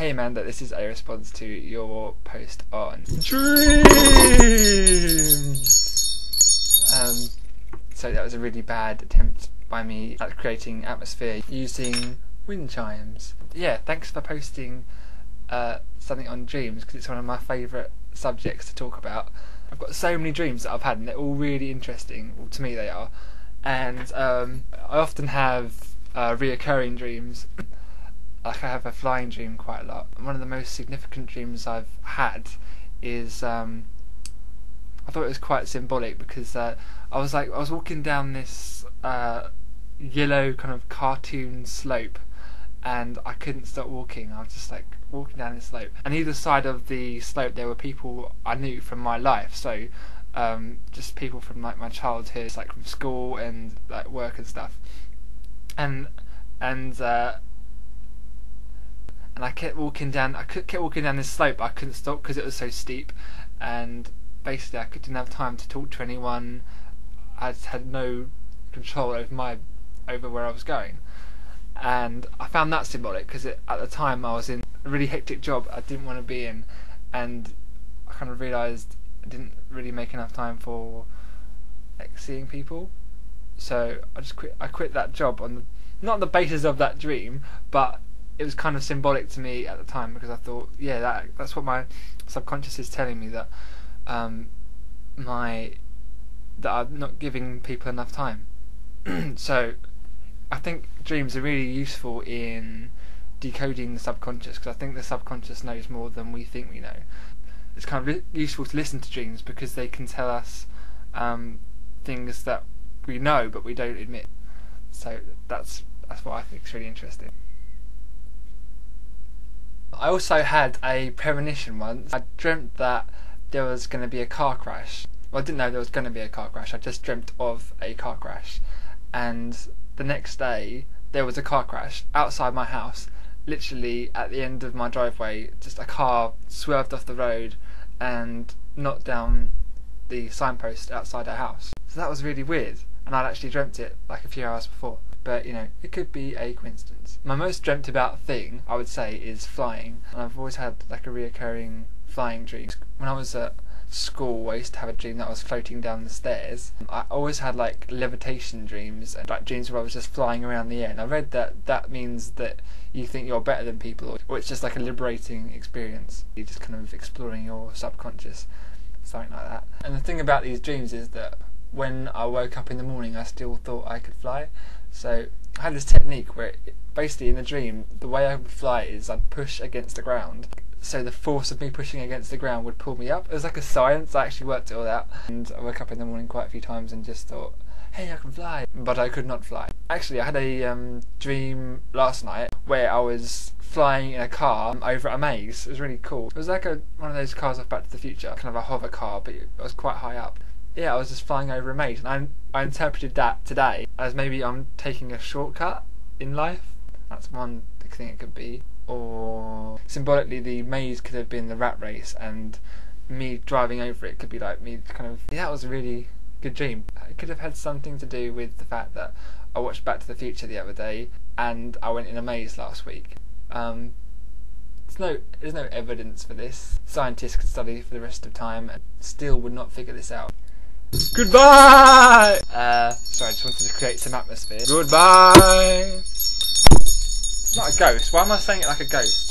Hey Amanda, this is a response to your post on dreams. So that was a really bad attempt by me at creating atmosphere using wind chimes. Yeah, thanks for posting something on dreams, because it's one of my favourite subjects to talk about. I've got so many dreams that I've had and they're all really interesting, well, to me they are, and I often have reoccurring dreams. Like I have a flying dream quite a lot. One of the most significant dreams I've had is I thought it was quite symbolic, because I was walking down this yellow kind of cartoon slope, and I couldn't stop walking. I was just like walking down this slope, and either side of the slope there were people I knew from my life, so just people from like my childhood, like from school and like work and stuff, and I kept walking down. I kept walking down this slope. But I couldn't stop because it was so steep, and basically I didn't have time to talk to anyone. I had no control over where I was going, and I found that symbolic because at the time I was in a really hectic job I didn't want to be in, and I kind of realised I didn't really make enough time for like seeing people, so I quit that job not on the basis of that dream, but it was kind of symbolic to me at the time, because I thought, yeah, that's what my subconscious is telling me, that that I'm not giving people enough time. So I think dreams are really useful in decoding the subconscious, because I think the subconscious knows more than we think we know. It's kind of useful to listen to dreams because they can tell us things that we know but we don't admit. So that's what I think is really interesting. I also had a premonition once. I dreamt that there was going to be a car crash. Well, I didn't know there was going to be a car crash. I just dreamt of a car crash. And the next day, there was a car crash outside my house. Literally at the end of my driveway, just a car swerved off the road and knocked down the signpost outside our house. So that was really weird. And I'd actually dreamt it like a few hours before. But, you know, it could be a coincidence. My most dreamt about thing, I would say, is flying. And I've always had like a reoccurring flying dream. When I was at school, I used to have a dream that I was floating down the stairs. I always had like levitation dreams, and like dreams where I was just flying around the air. And I read that means that you think you're better than people, or it's just like a liberating experience. You're just kind of exploring your subconscious, something like that. And the thing about these dreams is that when I woke up in the morning, I still thought I could fly. So I had this technique where basically in the dream, the way I would fly is I'd push against the ground. So the force of me pushing against the ground would pull me up. It was like a science. I actually worked it all out. And I woke up in the morning quite a few times and just thought, hey, I can fly. But I could not fly. Actually, I had a dream last night where I was flying in a car over a maze. It was really cool. It was like one of those cars off Back to the Future, kind of a hover car, but it was quite high up. Yeah, I was just flying over a maze, and I interpreted that today as maybe I'm taking a shortcut in life. That's one thing it could be. Or symbolically, the maze could have been the rat race, and me driving over it could be like me kind of... Yeah, that was a really good dream. It could have had something to do with the fact that I watched Back to the Future the other day, and I went in a maze last week. There's no evidence for this. Scientists could study for the rest of time and still would not figure this out. Goodbye! Sorry, I just wanted to create some atmosphere. Goodbye! It's not a ghost. Why am I saying it like a ghost?